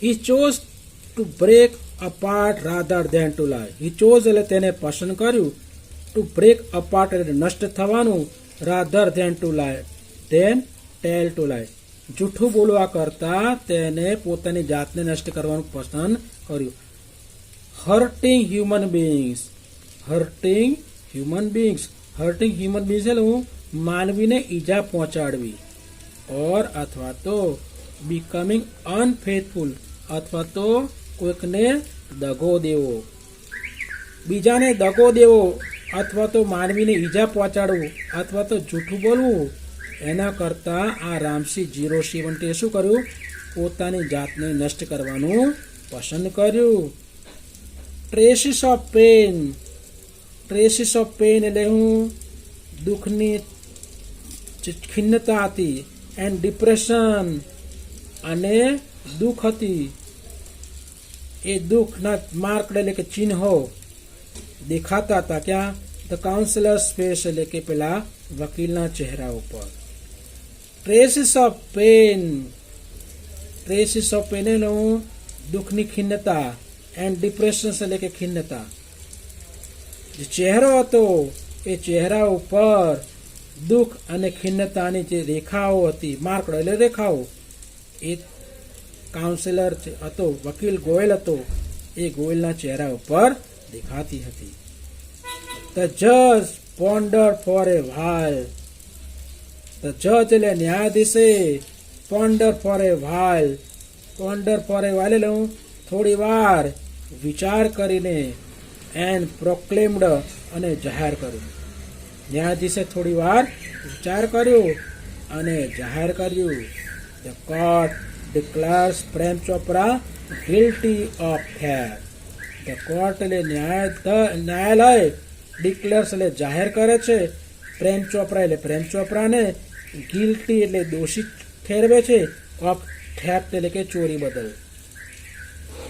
He chose to break apart rather than to lie. He chose એટલે તેને પસંદ કર્યું. To break apart એટલે નષ્ટ થવાનું. Rather than to lie. Then tell to lie. જૂઠું બોલવા કરતા તેને પોતાની જાતને નષ્ટ કરવાનું પસંદ કર્યું. Hurting human beings. Hurting human beings. Hurting human beings એટલે માનવીને ઈજા પહોંચાડવી. ઓર અથવા તો becoming unfaithful અથવા તો કોઈકને દગો દેવો. બીજાને દગો દેવો અથવા તો માનવીને ઈજા પહોંચાડવું અથવા તો જૂઠું બોલવું એના કરતાં આ રામસી 070 શું કર્યું? પોતાની જાતને નષ્ટ કરવાનું પસંદ કર્યું. ટ્રેસીસ ઓફ પેન. ટ્રેસીસ ઓફ પેન એટલે દુઃખની ખિન્નતા હતી. એન્ડ ડિપ્રેશન અને દુઃખ હતી. એ દુઃખના માર્ક એટલે કે ચિહ્નો દેખાતા હતા. ક્યાં? ધ કાઉન્સિલર્સ ફેસ એટલે કે પેલા વકીલના ચહેરા ઉપર. ટ્રેસીસ ઓફ પેન. ટ્રેસીસ ઓફ પેન એટલે દુઃખની ખિન્નતા. એન્ડ ડિપ્રેશન એટલે કે ખિન્નતા. જે ચહેરો હતો એ ચહેરા ઉપર દુઃખ અને ખિન્નતાની જે રેખાઓ હતી, માર્ક એટલે રેખાઓ, એ કાઉન્સિલર હતો, વકીલ ગોયલ હતો, એ ગોયલના ચહેરા ઉપર દેખાતી હતી. ધ જજ પોન્ડર ફોર એ વાઇલ. ધ જજ એટલે ન્યાયાધીશે. પોન્ડર ફોર એ વાઇલ. પોન્ડર ફોર એ વાઇલ એટલે થોડી વાર વિચાર કરીને એન્ડ પ્રોક્લેમ્ડ અને જાહેર કર્યું. ન્યાયાધીશે થોડી વાર વિચાર કર્યો અને જાહેર કર્યું. The court declares Prem Chopra guilty of theft. The court એટલે ન્યાયાલય ડિક્લેર્સ એટલે જાહેર કરે છે. પ્રેમ ચોપરા એટલે પ્રેમ ચોપરાને ગિલ્ટી એટલે દોષિત ઠેરવે છે. ઓફ થેફ્ટ એટલે કે ચોરી બદલ.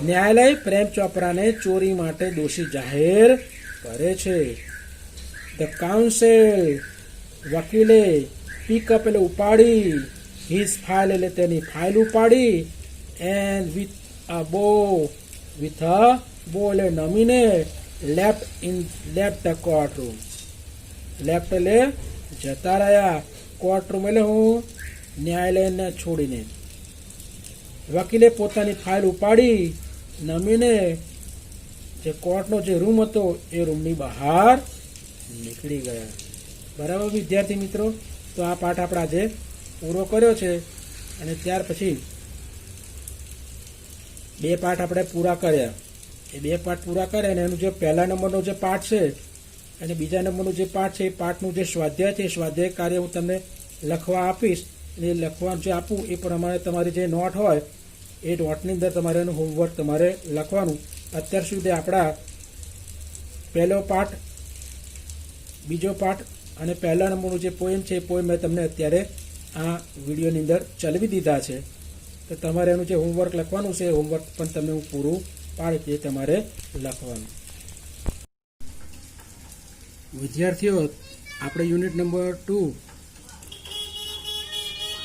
ન્યાયાલય પ્રેમ ચોપરાને ચોરી માટે દોષી જાહેર કરે છે. ધ કાઉન્સિલ વકીલે પિકઅપ એટલે ઉપાડી. હિઝ ફાઇલ એટલે તેની ફાઇલ ઉપાડી. એન્ડ વિથ અ બો. વિથ અ બો એટલે નમીને left the courtroom. Left એટલે જતા રહ્યા. કોર્ટ રૂમ એટલે ન્યાયાલયને છોડીને. વકીલે પોતાની ફાઇલ ઉપાડી નમીને જે કોર્ટનો જે રૂમ હતો એ રૂમની બહાર નીકળી ગયા. બરાબર વિદ્યાર્થી મિત્રો, તો આ પાઠ આપણે આજે પૂરો કર્યો છે. અને ત્યાર પછી 2 પાઠ આપણે પૂરા કર્યા. એ 2 પાઠ પૂરા કર્યા અને એનું જે પહેલા નંબરનો જે પાઠ છે અને બીજા નંબરનું જે પાઠ છે એ પાઠનું જે સ્વાધ્યાય છે એ સ્વાધ્યાય કાર્ય હું તમને લખવા આપીશ. એ લખવાનું જે આપું એ પ્રમાણે તમારી જે નોટ હોય એ નોટની અંદર તમારે એનું હોમવર્ક તમારે લખવાનું. અત્યાર સુધી આપણા પહેલો પાઠ, બીજો પાઠ અને પહેલા નંબરનું જે પોએમ છે એ પોએમ મેં તમને અત્યારે આ વિડીયોની અંદર ચલાવી દીધા છે. તો તમારે એનું જે હોમવર્ક લખવાનું છે એ હોમવર્ક પણ તમને હું પૂરું પાડીશ, એ તમારે લખવાનું. વિદ્યાર્થીઓ, આપણે યુનિટ નંબર 2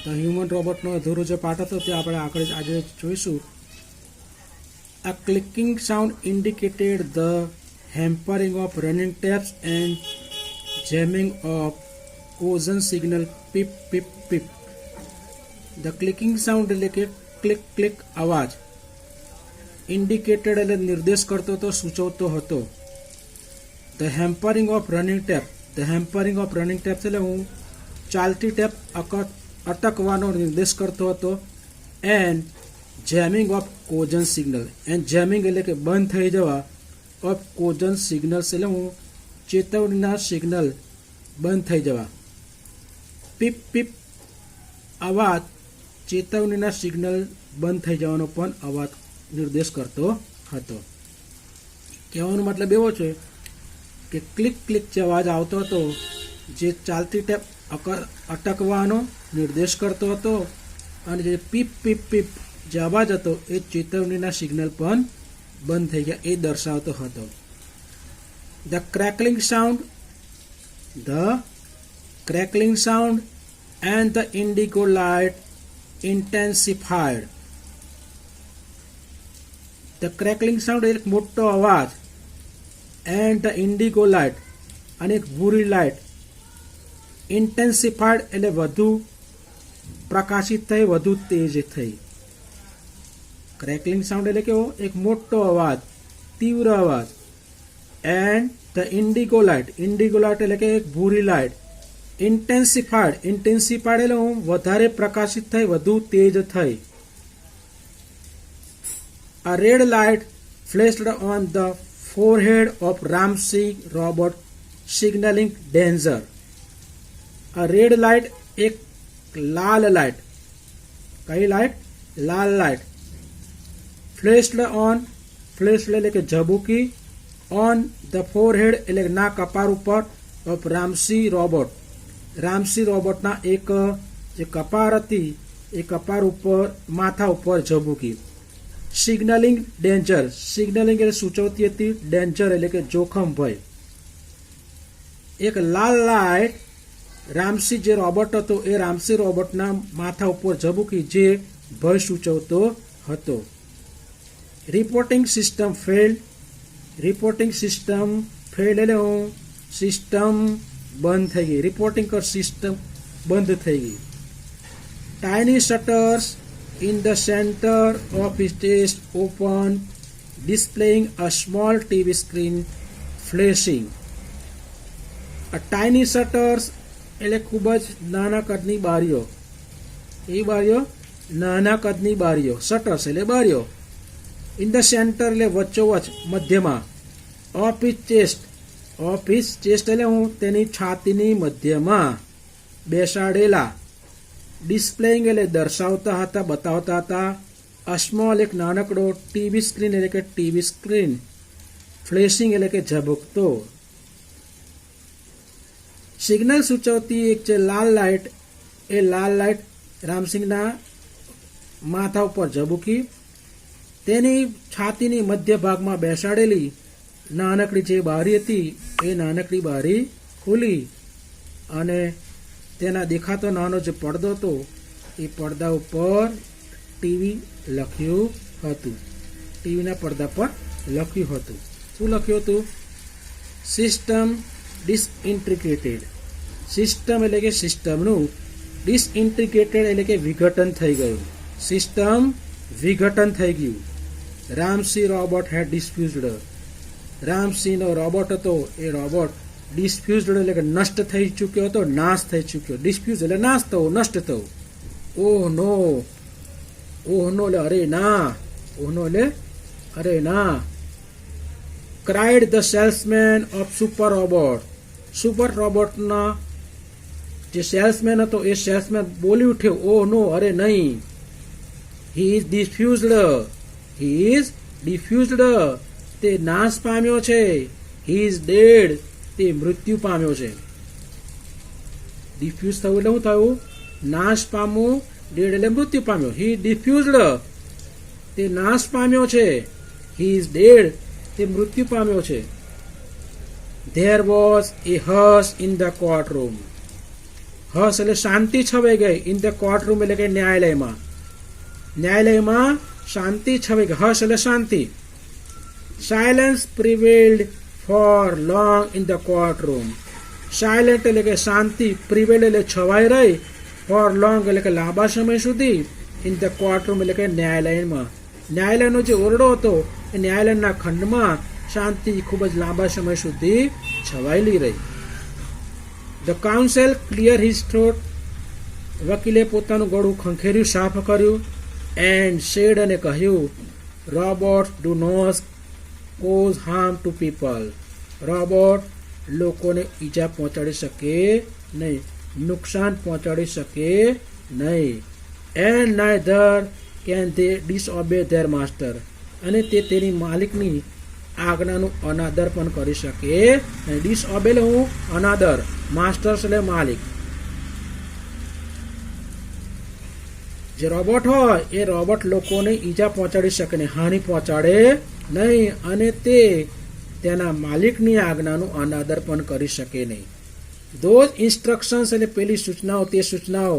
ધ હ્યુમન રોબોટનો અધૂરો જે પાઠ હતો તે આપણે આગળ આજે જોઈશું. A clicking sound indicated the hampering of running taps and jamming of collision signal pip pip pip. The clicking sound એટલે કે ક્લિક ક્લિક અવાજ. ઇન્ડિકેટેડ એટલે નિર્દેશ કરતો હતો, સૂચવતો હતો. The hampering of running tape. The hampering of running tape એટલે ચાલતી ટેપ અટકવાનો નિર્દેશ કરતો હતો. And jamming of cousin signal. And jamming એટલે કે બંધ થઈ જવા. ઓફ કોઝન સિગ્નલ્સ એટલે ચેતવણીના સિગ્નલ બંધ થઈ જવા. પીપ પીપ અવાજ ચેતવણીના સિગ્નલ બંધ થઈ જવાનો પણ અવાજ નિર્દેશ કરતો હતો. કહેવાનો મતલબ એવો છે કે ક્લિક ક્લિક જે અવાજ આવતો હતો જે ચાલતી ટેપ અટકવાનો નિર્દેશ કરતો હતો અને જે પીપ પીપ પીપ જે અવાજ હતો એ ચેતવણીના સિગ્નલ પણ બંધ થઈ ગયા એ દર્શાવતો હતો. The crackling sound and the indigo light intensified. The crackling sound એક મોટો અવાજ, એન્ડ ધ ઇન્ડિગો લાઇટ અને એક ભૂરી લાઇટ, ઇન્ટેન્સિફાઈડ એટલે વધુ પ્રકાશિત થઈ, વધુ તેજ થઈ. ક્રેકલિંગ સાઉન્ડ એટલે કેવો? એક મોટો અવાજ, તીવ્ર અવાજ. એન્ડ ધ ઇન્ડિગો લાઇટ એટલે કે એક ભૂરી લાઇટ, ઇન્ટેન્સિફાઈડ એટલે વધારે પ્રકાશિત થઈ, વધુ તેજ થઈ. A red light flashed on the forehead of Ramsey robot, signaling danger. A red light એક લાલ લાઇટ. કઈ લાઇટ? લાલ લાઇટ. ફ્લેશ્ડ એટલે કે ઝબૂકી, ઓન ધ ફોરહેડ એટલે ના કપાળ ઉપર, ઓફ રામસી રોબોટના એક જે કપાળ હતી એ કપાળ ઉપર, માથા ઉપર ઝબૂકી. સિગ્નલિંગ ડેન્જર એટલે સૂચવતી હતી, ડેન્જર એટલે કે જોખમ, ભય. એક લાલ લાઇટ રામસી જે રોબોટ હતો એ રામસી રોબોટના માથા ઉપર ઝબૂકી, જે ભય સૂચવતો હતો. રિપોર્ટિંગ સિસ્ટમ ફેલ્ડ એટલે સિસ્ટમ બંધ થઈ ગઈ. રિપોર્ટિંગ સિસ્ટમ બંધ થઈ ગઈ. Tiny shutters in the center of his desk open, displaying a small TV screen flashing. A tiny shutters એટલે ખૂબ જ નાના કદની બારીઓ. એ બારીઓ નાના કદની બારીઓ. શટર્સ એટલે બારીઓ. ઇન ધ સેન્ટર એટલે વચ્ચોવચ, મધ્યમાં. ઓફ હિઝ ચેસ્ટ એટલે તેની છાતીની મધ્યમાં બેસાડેલા. ડિસ્પ્લેઇંગ એટલે દર્શાવતા હતા, બતાવતા હતા. અ સ્મોલ એક નાનકડો, ટીવી સ્ક્રીન એટલે કે ટીવી સ્ક્રીન, ફ્લેશિંગ એટલે કે ઝબકતો. સિગ્નલ સૂચવતી એક છે લાલ લાઇટ, એ લાલ લાઇટ રામસિંહના માથા ઉપર ઝબૂકી, તેની છાતીની મધ્ય ભાગમાં બેસાડેલી નાનકડી જે બારી હતી એ નાનકડી બારી ખુલી અને તેના દેખાતો નાનો જે પડદો હતો એ પડદા ઉપર ટીવી લખ્યું હતું. ટીવીના પડદા પર લખ્યું હતું. શું લખ્યું હતું? સિસ્ટમ ડિસઇન્ટિગ્રેટેડ. સિસ્ટમ એટલે કે સિસ્ટમનું, ડિસઇન્ટિગ્રેટેડ એટલે કે વિઘટન થઈ ગયું. સિસ્ટમ વિઘટન થઈ ગયું. રામસી રોબોટ હેડ ડિસ્ફ્યુઝડ. રામસીનો રોબોટ હતો એ રોબોટ ડિસ્ફ્યુઝડ એટલે કે નષ્ટ થઈ ચૂક્યો હતો, નાશ થઈ ચૂક્યો. ડિસ્ફ્યુઝ એટલે નાશ થવો, નષ્ટ થવું. ઓહ નો એટલે અરે ના. ઓહ નો એટલે અરે ના. Cried the salesman of super robot. Super રોબોટના જે સેલ્સમેન હતો એ સેલ્સમેન બોલી ઉઠ્યો, ઓહ નો, અરે નહીં. He is diffused. તે નાશ પામ્યો છે. He is dead. તે મૃત્યુ પામ્યો છે. ડિફ્યુઝ થયું એટલે શું થયું? નાશ પામવું. ડેડ એટલે મૃત્યુ પામ્યો. He defused. તે નાશ પામ્યો છે. He is dead. તે મૃત્યુ પામ્યો છે. There was a hush in the courtroom. Hush એટલે શાંતિ છવાઈ ગઈ. ઇન ધ કોર્ટ રૂમ એટલે કે ન્યાયાલયમાં. ન્યાયાલયમાં શાંતિ છવાઈ ગઈ. હશ એટલે શાંતિ. Silence prevailed for long in the courtroom. Silent એટલે કે શાંતિ, પ્રિવેલ્ડ એટલે છવાઈ રહી, ફોર લોંગ એટલે કે લાંબા સમય સુધી, ઇન ધ કોર્ટ રૂમ એટલે કે ન્યાયાલયમાં. ન્યાયાલયનો જે ઓરડો હતો એ ન્યાયાલયના ખંડમાં શાંતિ ખૂબ જ લાંબા સમય સુધી છવાયેલી રહી. The counsel clear his throat. વકીલે પોતાનું ગળું ખંખેર્યું, સાફ કર્યું. એન્ડ સેડ અને કહ્યું, robot do not cause harm to people. Robot લોકોને ઈજા પહોંચાડી શકે નહીં, નુકસાન પહોંચાડી શકે નહીં. And neither can they disobey their master. અને તે તેની માલિકની આજ્ઞાનું અનાદર પણ કરી શકે નહીં. ડિસઓબે એટલે હું અનાદર, માસ્ટર્સ એટલે માલિક. જે રોબોટ હોય એ રોબોટ લોકોને ઈજા પહોંચાડી શકે નહીં, હાનિ પહોંચાડે નહીં, અને તે તેના માલિકની આજ્ઞાનું અનાદર પણ કરી શકે નહીં. ધોઝ ઇન્સ્ટ્રક્શન્સ એટલે પેલી સૂચનાઓ, તે સૂચનાઓ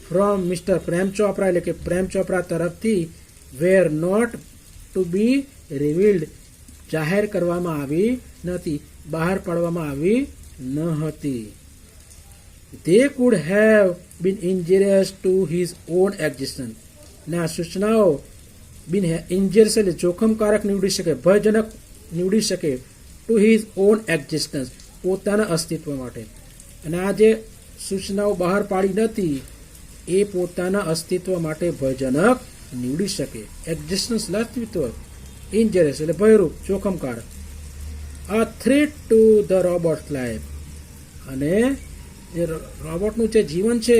ફ્રોમ મિસ્ટર પ્રેમ ચોપરા એટલે કે પ્રેમ ચોપરા તરફથી were not to be revealed, જાહેર કરવામાં આવી નથી, બહાર પાડવામાં આવી ન હતી. They could have been injurious to his own existence. ને આ સૂચનાઓ બિન ઇન્જરિયસ એટલે જોખમકારક નીવડી શકે, ભયજનક નીવડી શકે, ટુ હિઝ ઓન એક્ઝિસ્ટન્સ, પોતાના અસ્તિત્વ માટે. અને આ જે સૂચનાઓ બહાર પાડી નથી એ પોતાના અસ્તિત્વ માટે ભયજનક નીવડી શકે. એક્ઝિસ્ટન્સ અસ્તિત્વ, ઇન્જરિયસ એટલે ભયરૂપ, જોખમકારક. A threat to the robot's life, અને એ રોબોટનું જે જીવન છે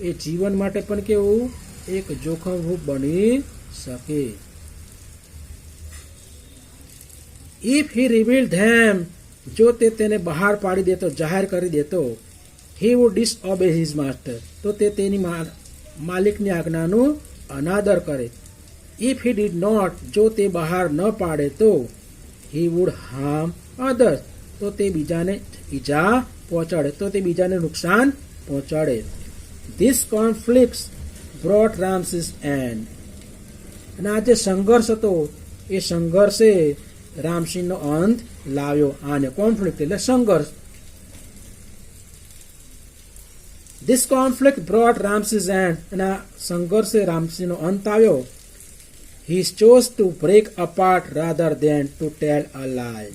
એ જીવન માટે પણ કેવું એક જોખમરૂપ બની શકે. ઇફ હી રિવીલ્ડ ધેમ, જો તે તેને બહાર પાડી દેતો, જાહેર કરી દેતો, હી વુડ ડિસઓબે હિઝ માસ્ટર, તો તે તેની માલિકની આજ્ઞાનું અનાદર કરે. ઇફ હી ડીડ નોટ, જો તે બહાર ન પાડે તો હી વુડ હાર્મ અધર્સ, તો તે બીજાને ઈજા પહોંચાડે, તો તે બીજાને નુકસાન પહોંચાડે. ધીસ કોન્ફ્લિક્ટ બ્રોટ રામસીસ એન્ડ, અને આ જે સંઘર્ષ હતો એ સંઘર્ષે રામસિંહનો અંત લાવ્યો. આને કોન્ફ્લિક્ટ એટલે સંઘર્ષ. ધીસ કોન્ફ્લિક્ટ બ્રોટ રામસીસ એન્ડ, અને આ સંઘર્ષે રામસિંહનો અંત આવ્યો. He chose to break apart rather than to tell a lie.